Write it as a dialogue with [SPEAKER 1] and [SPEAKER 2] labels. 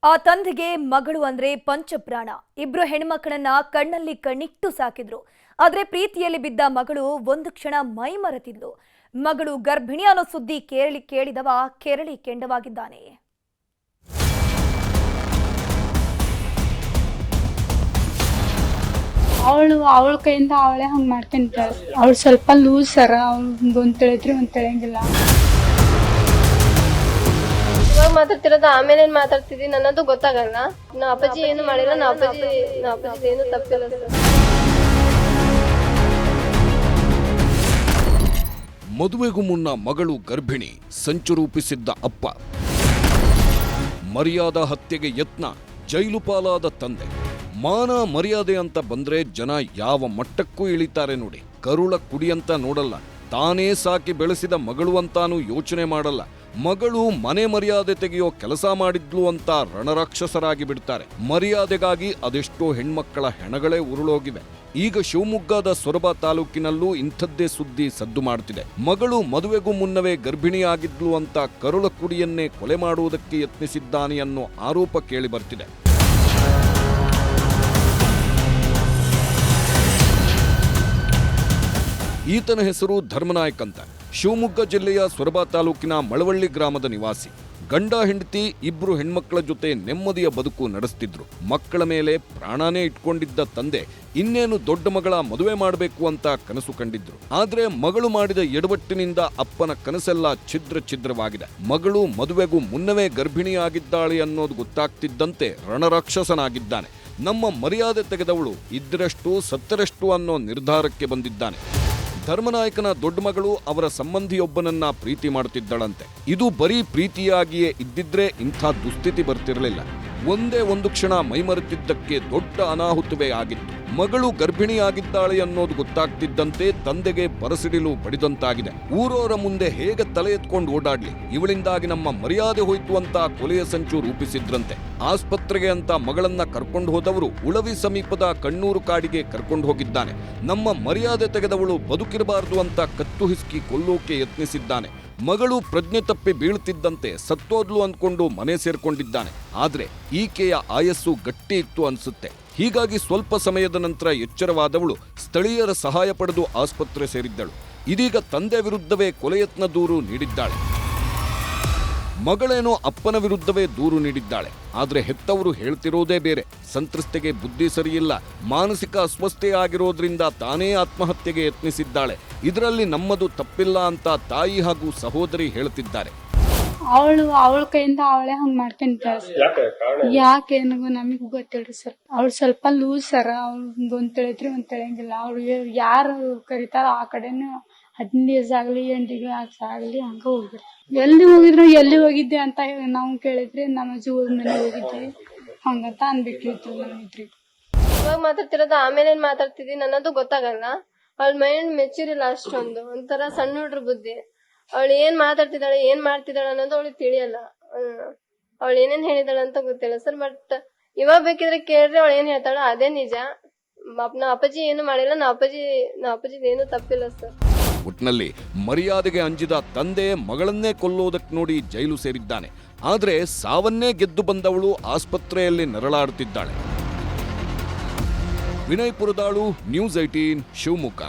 [SPEAKER 1] ಆ ತಂದೆಗೆ ಮಗಳು ಅಂದ್ರೆ ಪಂಚಪ್ರಾಣ. ಇಬ್ರು ಹೆಣ್ಮಕ್ಕಳನ್ನ ಕಣ್ಣಲ್ಲಿ ಕಣ್ಣಿಟ್ಟು ಸಾಕಿದ್ರು. ಆದ್ರೆ ಪ್ರೀತಿಯಲ್ಲಿ ಬಿದ್ದ ಮಗಳು ಒಂದು ಕ್ಷಣ ಮೈ ಮರೆತಿದ್ಲು. ಮಗಳು ಗರ್ಭಿಣಿ ಅನ್ನೋ ಸುದ್ದಿ ಕೇಳಿದವ ಕೆರಳಿ ಕೆಂಡವಾಗಿದ್ದಾನೆ.
[SPEAKER 2] ಅವಳ ಕೈಯಿಂದ ಅವಳೇ ಹಂಗೆ ಮಾಡ್ಕೊಂತಾಳೆ. ಅವಳು ಸ್ವಲ್ಪ ಲೂಸ್ ಸರ, ಅವ್ಳು ಒಂದ್ ತಿಳಿದ್ರೆ ಒಂದ್ ತಿಳಿಯಂಗಿಲ್ಲ.
[SPEAKER 3] ಇವಾಗ ಮಾತಾಡ್ತಿರೋದು ಆಮೇಲೆ ಏನ್ ಮಾತಾಡ್ತಿದ್ದೀನಿ ಅನ್ನೋದು ಗೊತ್ತಾಗಲ್ಲ. ನಾ ಅಪ್ಪಾಜಿ ಏನು ಮಾಡಿಲ್ಲ, ನಾ ಅಪ್ಪಾಜಿ ಏನು ತಪ್ಪಿಲ್ಲ ಸರ್.
[SPEAKER 4] ಮದುವೆಗೂ ಮುನ್ನ ಮಗಳು ಗರ್ಭಿಣಿ, ಸಂಚು ರೂಪಿಸಿದ್ದ ಅಪ್ಪ. ಮರ್ಯಾದಾ ಹತ್ಯೆಗೆ ಯತ್ನ, ಜೈಲು ಪಾಲಾದ ತಂದೆ. ಮಾನ ಮರ್ಯಾದೆ ಅಂತ ಬಂದ್ರೆ ಜನ ಯಾವ ಮಟ್ಟಕ್ಕೂ ಇಳಿತಾರೆ ನೋಡಿ. ಕರುಳ ಕುಡಿಯಂತ ನೋಡಲ್ಲ, ತಾನೇ ಸಾಕಿ ಬೆಳೆಸಿದ ಮಗಳು ಅಂತಾನೂ ಯೋಚನೆ ಮಾಡಲ್ಲ. ಮಗಳು ಮನೆ ಮರ್ಯಾದೆ ತೆಗೆಯೋ ಕೆಲಸ ಮಾಡಿದ್ಲು ಅಂತ ರಣರಾಕ್ಷಸರಾಗಿ ಬಿಡ್ತಾರೆ. ಮರ್ಯಾದೆಗಾಗಿ ಅದೆಷ್ಟೋ ಹೆಣ್ಮಕ್ಕಳ ಹೆಣಗಳೇ ಉರುಳೋಗಿವೆ. ಈಗ ಶಿವಮೊಗ್ಗದ ಸೊರಬ ತಾಲೂಕಿನಲ್ಲೂ ಇಂಥದ್ದೇ ಸುದ್ದಿ ಸದ್ದು ಮಾಡ್ತಿದೆ. ಮಗಳು ಮದುವೆಗೂ ಮುನ್ನವೇ ಗರ್ಭಿಣಿಯಾಗಿದ್ಲು ಅಂತ ಕರುಳ ಕುಡಿಯನ್ನೇ ಕೊಲೆ ಮಾಡುವುದಕ್ಕೆ ಯತ್ನಿಸಿದ್ದಾನೆ ಅನ್ನೋ ಆರೋಪ ಕೇಳಿ ಬರ್ತಿದೆ. ಈತನ ಹೆಸರು ಧರ್ಮನಾಯಕ್ ಅಂತ. ಶಿವಮೊಗ್ಗ ಜಿಲ್ಲೆಯ ಸೊರಬ ತಾಲೂಕಿನ ಮಳವಳ್ಳಿ ಗ್ರಾಮದ ನಿವಾಸಿ. ಗಂಡ ಹೆಂಡತಿ ಇಬ್ರು ಹೆಣ್ಮಕ್ಕಳ ಜೊತೆ ನೆಮ್ಮದಿಯ ಬದುಕು ನಡೆಸ್ತಿದ್ರು. ಮಕ್ಕಳ ಮೇಲೆ ಪ್ರಾಣನೇ ಇಟ್ಕೊಂಡಿದ್ದ ತಂದೆ ಇನ್ನೇನು ದೊಡ್ಡ ಮಗಳ ಮದುವೆ ಮಾಡಬೇಕು ಅಂತ ಕನಸು ಕಂಡಿದ್ರು. ಆದ್ರೆ ಮಗಳು ಮಾಡಿದ ಎಡವಟ್ಟಿನಿಂದ ಅಪ್ಪನ ಕನಸೆಲ್ಲ ಛಿದ್ರವಾಗಿದೆ. ಮಗಳು ಮದುವೆಗೂ ಮುನ್ನವೇ ಗರ್ಭಿಣಿಯಾಗಿದ್ದಾಳೆ ಅನ್ನೋದು ಗೊತ್ತಾಗ್ತಿದ್ದಂತೆ ರಣರಾಕ್ಷಸನಾಗಿದ್ದಾನೆ. ನಮ್ಮ ಮರ್ಯಾದೆ ತೆಗೆದವಳು ಇದ್ದರಷ್ಟು ಸತ್ತರಷ್ಟು ಅನ್ನೋ ನಿರ್ಧಾರಕ್ಕೆ ಬಂದಿದ್ದಾನೆ. ಧರ್ಮನಾಯಕನ ದೊಡ್ಡ ಮಗಳು ಅವರ ಸಂಬಂಧಿಯೊಬ್ಬನನ್ನ ಪ್ರೀತಿ ಮಾಡುತ್ತಿದ್ದಳಂತೆ. ಇದು ಬರೀ ಪ್ರೀತಿಯಾಗಿಯೇ ಇದ್ದಿದ್ರೆ ಇಂಥ ದುಸ್ಥಿತಿ ಬರ್ತಿರಲಿಲ್ಲ. ಒಂದೇ ಒಂದು ಕ್ಷಣ ಮೈಮರೆತಿದ್ದಕ್ಕೆ ದೊಡ್ಡ ಅನಾಹುತವೇ ಆಗಿತ್ತು. ಮಗಳು ಗರ್ಭಿಣಿಯಾಗಿದ್ದಾಳೆ ಅನ್ನೋದು ಗೊತ್ತಾಗ್ತಿದ್ದಂತೆ ತಂದೆಗೆ ಬರಸಿಡಿಲು ಬಡಿದಂತಾಗಿದೆ. ಊರೋರ ಮುಂದೆ ಹೇಗೆ ತಲೆ ಎತ್ಕೊಂಡು ಓಡಾಡ್ಲಿ, ಇವಳಿಂದಾಗಿ ನಮ್ಮ ಮರ್ಯಾದೆ ಹೋಯ್ತು ಅಂತ ಕೊಲೆಯ ಸಂಚು ರೂಪಿಸಿದ್ರಂತೆ. ಆಸ್ಪತ್ರೆಗೆ ಅಂತ ಮಗಳನ್ನ ಕರ್ಕೊಂಡು ಹೋದವರು ಉಳವಿ ಸಮೀಪದ ಕಣ್ಣೂರು ಕಾಡಿಗೆ ಕರ್ಕೊಂಡು ಹೋಗಿದ್ದಾನೆ. ನಮ್ಮ ಮರ್ಯಾದೆ ತೆಗೆದವಳು ಬದುಕಿರಬಾರದು ಅಂತ ಕತ್ತು ಹಿಸ್ಕಿ ಕೊಲ್ಲೋಕೆ ಯತ್ನಿಸಿದ್ದಾನೆ. ಮಗಳು ಪ್ರಜ್ಞೆ ತಪ್ಪಿ ಬೀಳ್ತಿದ್ದಂತೆ ಸತ್ತೋದ್ಲು ಅಂದ್ಕೊಂಡು ಮನೆ ಸೇರ್ಕೊಂಡಿದ್ದಾನೆ. ಆದ್ರೆ ಈಕೆಯ ಆಯಸ್ಸು ಗಟ್ಟಿ ಇತ್ತು ಅನ್ಸುತ್ತೆ. ಹೀಗಾಗಿ ಸ್ವಲ್ಪ ಸಮಯದ ನಂತರ ಎಚ್ಚರವಾದವಳು ಸ್ಥಳೀಯರ ಸಹಾಯ ಪಡೆದು ಆಸ್ಪತ್ರೆ ಸೇರಿದ್ದಳು. ಇದೀಗ ತಂದೆ ವಿರುದ್ಧವೇ ಕೊಲೆಯತ್ನ ದೂರು ನೀಡಿದ್ದಾಳೆ. ಮಗಳೇನೋ ಅಪ್ಪನ ವಿರುದ್ಧವೇ ದೂರು ನೀಡಿದ್ದಾಳೆ. ಆದ್ರೆ ಹೆತ್ತವರು ಹೇಳ್ತಿರೋದೇ ಬೇರೆ. ಸಂತ್ರಸ್ತೆಗೆ ಬುದ್ಧಿ ಸರಿಯಿಲ್ಲ, ಮಾನಸಿಕ ಅಸ್ವಸ್ಥೆ ಆಗಿರೋದ್ರಿಂದ ತಾನೇ ಆತ್ಮಹತ್ಯೆಗೆ ಯತ್ನಿಸಿದ್ದಾಳೆ. ಇದರಲ್ಲಿ ನಮ್ಮದು ತಪ್ಪಿಲ್ಲ ಅಂತ ತಾಯಿ ಹಾಗೂ ಸಹೋದರಿ ಹೇಳ್ತಿದ್ದಾರೆ.
[SPEAKER 2] ಅವಳ ಕೈಯಿಂದ ಅವಳೇ ಹಂಗ್ ಮಾಡ್ಕೊಂತಾಳೆ. ಯಾಕೆ ನಮಗೂ ಗೊತ್ತಿಲ್ರಿ ಸರ್. ಅವಳು ಸ್ವಲ್ಪ ಲೂಸ್ ಸರ, ಅವ್ಳು ಒಂದ್ ತಿಳಿದ್ರೆ ಒಂದ್ ತಿಳಿಯಂಗಿಲ್ಲ. ಅವ್ಳು ಯಾರು ಕರೀತಾರ ಆ ಕಡೆನು 15 ದಿವಸ ಆಗ್ಲಿ 8 ದಿವಸ ಆಗ್ಲಿ ಹಂಗ ಹೋಗ್ಬಿಡ್ರಿ. ಎಲ್ಲಿ ಹೋಗಿದ್ದೆ ಅಂತ ನಾವು ಕೇಳಿದ್ರೆ ನಮ್ಮ ಜೀವದ ಮನೆ ಹೋಗಿದ್ದೆ ಹಂಗಂತ ಅನ್ಬಿಟ್ಟಿತ್ತು ನಮ್ಮಿದ್ರಿ.
[SPEAKER 3] ಇವಾಗ ಮಾತಾಡ್ತಿರೋದು ಆಮೇಲೆ ಏನ್ ಮಾತಾಡ್ತಿದ್ದೀನಿ ಅನ್ನೋದು ಗೊತ್ತಾಗಲ್ಲ. ಅವಳ ಮೈಂಡ್ ಮೆಚ್ಯೂರ್ ಇಲ್ಲ ಅಷ್ಟೊಂದು. ಒಂಥರ ಸಣ್ಣ ಹುಡ್ರ ಬುದ್ಧಿ. ಅವಳು ಏನ್ ಮಾತಾಡ್ತಿದ್ದಾಳೆ, ಏನ್ ಮಾಡ್ತಿದ್ದಾಳೆ ಅನ್ನೋದು ಅವಳಿಗೆ ತಿಳಿಯಲ್ಲ. ಅವಳು ಏನೇನ್ ಹೇಳಿದಾಳೆ ಅಂತ ಗೊತ್ತಿಲ್ಲ ಸರ್. ಬಟ್ ಇವಾಗ ಬೇಕಿದ್ರೆ ಕೇಳ್ರೆ ಅವಳು ಏನ್ ಹೇಳ್ತಾಳ ಅದೇ ನಿಜ. ನಾ ಅಪ್ಪಾಜಿ ಏನು ಮಾಡಿಲ್ಲ, ನಾ ಅಪ್ಪಾಜಿ ಏನು ತಪ್ಪಿಲ್ಲ ಸರ್.
[SPEAKER 4] ಒಟ್ನಲ್ಲಿ ಮರ್ಯಾದೆಗೆ ಅಂಜಿದ ತಂದೆ ಮಗಳನ್ನೇ ಕೊಲ್ಲೋದಕ್ಕೆ ನೋಡಿ ಜೈಲು ಸೇರಿದ್ದಾನೆ. ಆದ್ರೆ ಸಾವನ್ನೇ ಗೆದ್ದು ಬಂದವಳು ಆಸ್ಪತ್ರೆಯಲ್ಲಿ ನರಳಾಡುತ್ತಿದ್ದಾಳೆ. ವಿನಯ್ ಪುರದಾಳು, ನ್ಯೂಸ್ 18, ಶಿವಮೊಗ್ಗ.